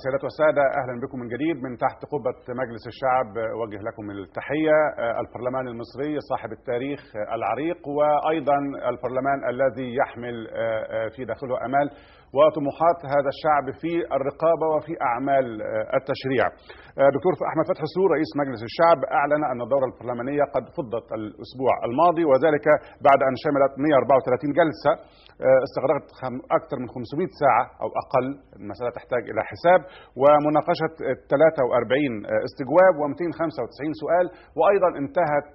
السيدات والسادة، أهلا بكم من جديد من تحت قبة مجلس الشعب. أوجه لكم التحية. البرلمان المصري صاحب التاريخ العريق، وأيضا البرلمان الذي يحمل في داخله أمال وطموحات هذا الشعب في الرقابة وفي أعمال التشريع. دكتور أحمد فتحي سرور رئيس مجلس الشعب أعلن أن الدورة البرلمانية قد فضت الأسبوع الماضي، وذلك بعد أن شملت 134 جلسة استغرقت أكثر من 500 ساعة أو أقل، المسألة تحتاج إلى حساب، ومناقشة 43 استجواب و295 سؤال. وأيضا انتهت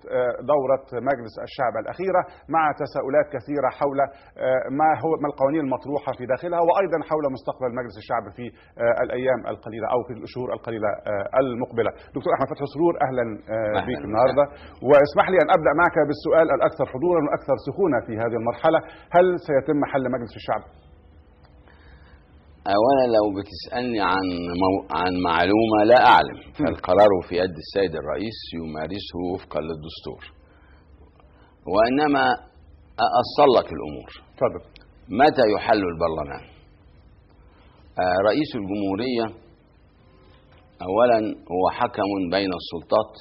دورة مجلس الشعب الأخيرة مع تساؤلات كثيرة حول ما القوانين المطروحة في داخلها، وأيضا حول مستقبل مجلس الشعب في الأيام القليلة أو في الشهور القليلة المقبلة. دكتور أحمد فتحي سرور، أهلا بك النهاردة، واسمح لي أن أبدأ معك بالسؤال الأكثر حضورا والأكثر سخونة في هذه المرحلة: هل سيتم حل مجلس الشعب؟ أولا لو بتسألني عن معلومة لا أعلم، فالقرار في يد السيد الرئيس يمارسه وفقا للدستور، وإنما أصل لك الأمور. تفضل. متى يحل البرلمان؟ رئيس الجمهورية أولا هو حكم بين السلطات،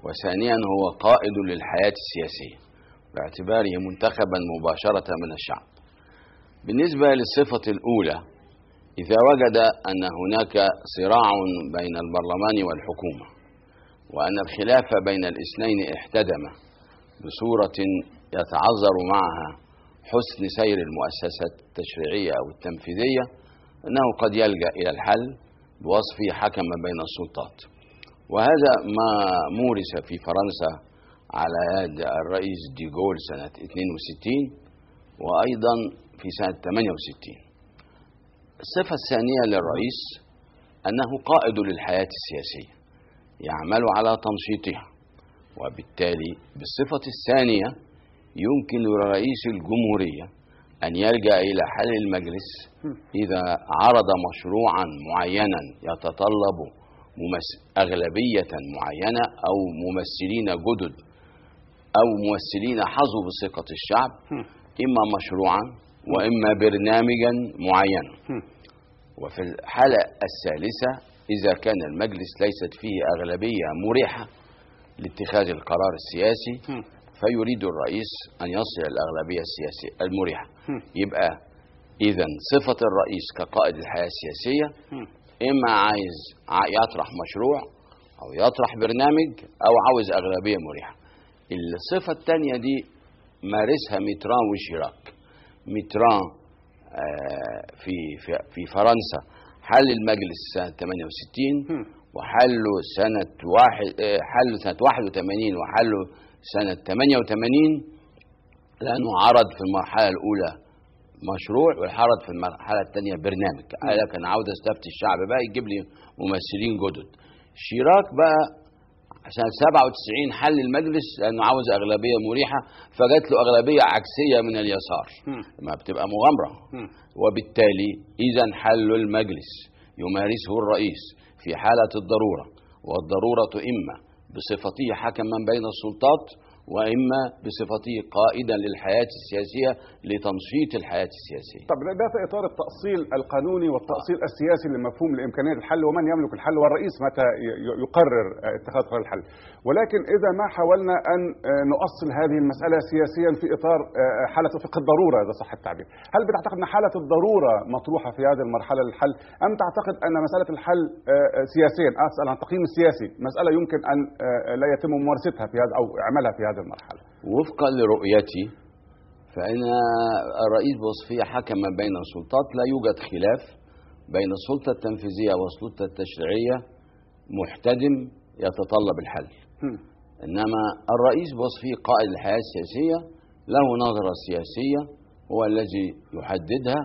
وثانيا هو قائد للحياة السياسية باعتباره منتخبا مباشرة من الشعب. بالنسبة للصفة الأولى، إذا وجد أن هناك صراع بين البرلمان والحكومة وأن الخلاف بين الاثنين احتدم بصورة يتعذر معها حسن سير المؤسسة التشريعية أو التنفيذية، أنه قد يلجأ إلى الحل بوصفه حكما بين السلطات. وهذا ما مورس في فرنسا على يد الرئيس دي جول سنة 62 وأيضا في سنة 68. الصفة الثانية للرئيس أنه قائد للحياة السياسية يعمل على تنشيطها، وبالتالي بالصفة الثانية يمكن لرئيس الجمهورية أن يلجأ إلى حل المجلس إذا عرض مشروعا معينا يتطلب أغلبية معينة أو ممثلين جدد أو ممثلين حظوا بثقة الشعب، إما مشروعا وإما برنامجا معينا. وفي الحالة الثالثة إذا كان المجلس ليست فيه أغلبية مريحة لاتخاذ القرار السياسي فيريد الرئيس أن يصل الأغلبية السياسية المريحة. يبقى إذن صفة الرئيس كقائد الحياة السياسية إما عايز يطرح مشروع أو يطرح برنامج أو عاوز أغلبية مريحة. الصفة الثانية دي مارسها ميتران وشيراك. ميتران في فرنسا حل المجلس سنة 68 وحله سنة 81 وحله سنة 88، لأنه عرض في المرحلة الأولى مشروع وعرض في المرحلة الثانية برنامج. قال لك أنا عاوز استفتي الشعب بقى يجيب لي ممثلين جدد. شيراك بقى سنة 97 حل المجلس لأنه عاوز أغلبية مريحة، فجات له أغلبية عكسية من اليسار، ما بتبقى مغامرة. وبالتالي إذا حل المجلس يمارسه الرئيس في حالة الضرورة، والضرورة إما بصفته حكما بين السلطات وإما بصفته قائدا للحياة السياسية لتنشيط الحياة السياسية. طب ده في إطار التأصيل القانوني والتأصيل السياسي لمفهوم لإمكانية الحل ومن يملك الحل والرئيس متى يقرر اتخاذ قرار الحل. ولكن إذا ما حاولنا أن نؤصل هذه المسألة سياسيا في إطار حالة فقه الضرورة إذا صح التعبير، هل بتعتقد أن حالة الضرورة مطروحة في هذه المرحلة للحل، أم تعتقد أن مسألة الحل سياسيا، أسأل عن التقييم السياسي، مسألة يمكن أن لا يتم ممارستها في هذا أو عملها في هذه المرحلة؟ وفقا لرؤيتي فإن الرئيس بوصفه حكما بين السلطات، لا يوجد خلاف بين السلطة التنفيذية والسلطة التشريعية محتدم يتطلب الحل. إنما الرئيس بوصفه قائد الحياة السياسية له نظرة سياسية هو الذي يحددها،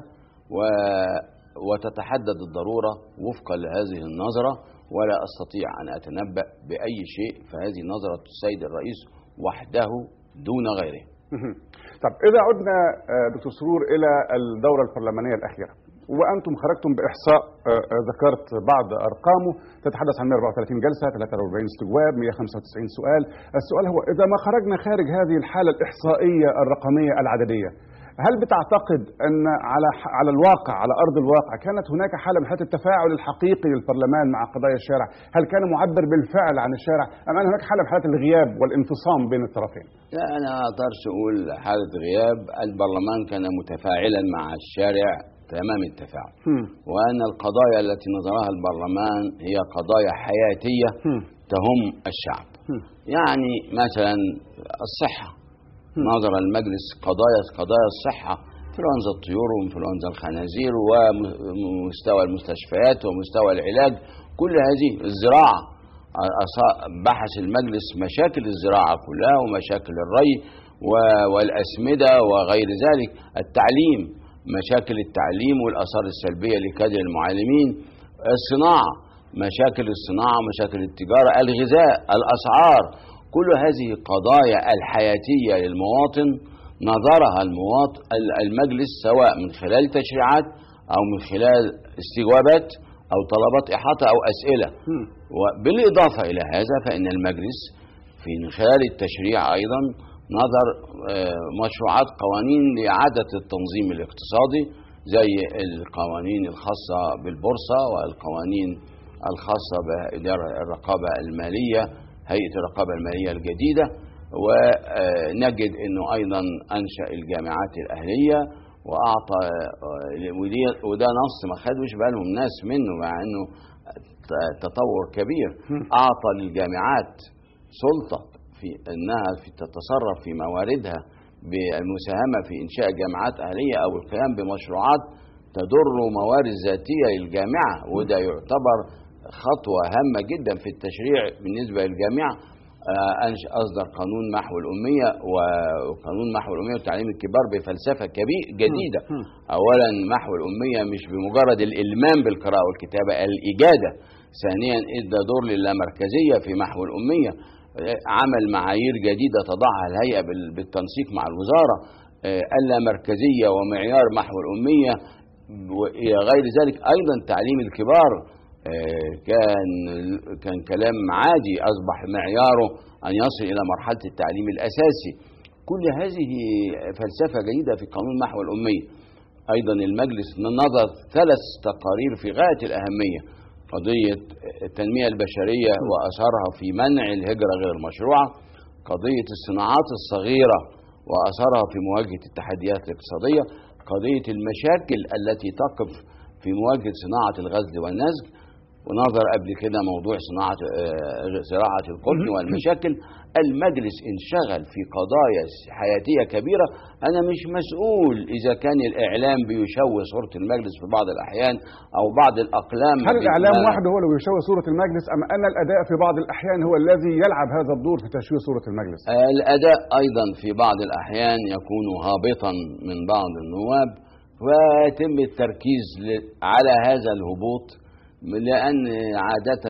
وتتحدد الضرورة وفقا لهذه النظرة، ولا أستطيع أن أتنبأ بأي شيء، فهذه نظرة السيد الرئيس وحده دون غيره. طب إذا عدنا دكتور سرور إلى الدورة البرلمانية الأخيرة، وأنتم خرجتم بإحصاء ذكرت بعض أرقامه تتحدث عن 134 جلسة، 43 استجواب، 195 سؤال. السؤال هو إذا ما خرجنا خارج هذه الحالة الإحصائية الرقمية العددية، هل بتعتقد أن على الواقع، على أرض الواقع، كانت هناك حالة من حالة التفاعل الحقيقي للبرلمان مع قضايا الشارع؟ هل كان معبر بالفعل عن الشارع أم أن هناك حالة من حالة الغياب والانفصام بين الطرفين؟ لا، أنا ما أقدرش أقول حالة غياب. البرلمان كان متفاعلا مع الشارع تمام التفاعل، وأن القضايا التي نظرها البرلمان هي قضايا حياتية تهم الشعب. يعني مثلا الصحة، نظر المجلس قضايا الصحة، انفلونزا الطيور وانفلونزا الخنازير ومستوى المستشفيات ومستوى العلاج، كل هذه. الزراعة، بحث المجلس مشاكل الزراعة كلها ومشاكل الري والأسمدة وغير ذلك. التعليم، مشاكل التعليم والآثار السلبية لكادر المعلمين. الصناعة، مشاكل الصناعة، مشاكل التجارة، الغذاء، الأسعار، كل هذه قضايا الحياتية للمواطن نظرها المجلس، سواء من خلال تشريعات أو من خلال استجوابات أو طلبات إحاطة أو أسئلة. وبالإضافة إلى هذا فإن المجلس من خلال التشريع أيضا نظر مشروعات قوانين لإعادة التنظيم الاقتصادي، زي القوانين الخاصة بالبورصة والقوانين الخاصة بإدارة الرقابة المالية، هيئة الرقابة المالية الجديدة. ونجد أنه أيضا أنشأ الجامعات الأهلية وأعطى، وده نص ما خدوش بالهم ناس منه مع أنه تطور كبير، أعطى للجامعات سلطة في أنها تتصرف في مواردها بالمساهمة في إنشاء جامعات أهلية أو القيام بمشروعات تضر موارد ذاتية للجامعة، وده يعتبر خطوة هامة جدا في التشريع بالنسبة للجامعة. أصدر قانون محو الأمية، وقانون محو الأمية والتعليم الكبار بفلسفة جديدة. أولا، محو الأمية مش بمجرد الإلمام بالقراءة والكتابة، الإجادة. ثانيا، إدى دور للامركزية في محو الأمية، عمل معايير جديدة تضعها الهيئة بالتنسيق مع الوزارة، اللامركزية ومعيار محو الأمية وإلى غير ذلك. أيضا تعليم الكبار كان كلام عادي، أصبح معياره أن يصل إلى مرحلة التعليم الأساسي. كل هذه فلسفة جديدة في قانون محو الأمية. أيضا المجلس نظر 3 تقارير في غاية الأهمية: قضية التنمية البشرية وأثرها في منع الهجرة غير المشروعة، قضية الصناعات الصغيرة وأثرها في مواجهة التحديات الاقتصادية، قضية المشاكل التي تقف في مواجهة صناعة الغزل والنسج، ونظر قبل كده موضوع زراعة القطن والمشاكل. المجلس انشغل في قضايا حياتية كبيرة. أنا مش مسؤول إذا كان الإعلام بيشوه صورة المجلس في بعض الأحيان أو بعض الأقلام. هل الإعلام وحده هو اللي بيشوه صورة المجلس أم أن الأداء في بعض الأحيان هو الذي يلعب هذا الدور في تشويه صورة المجلس؟ الأداء أيضا في بعض الأحيان يكون هابطا من بعض النواب، ويتم التركيز على هذا الهبوط، لأن عادة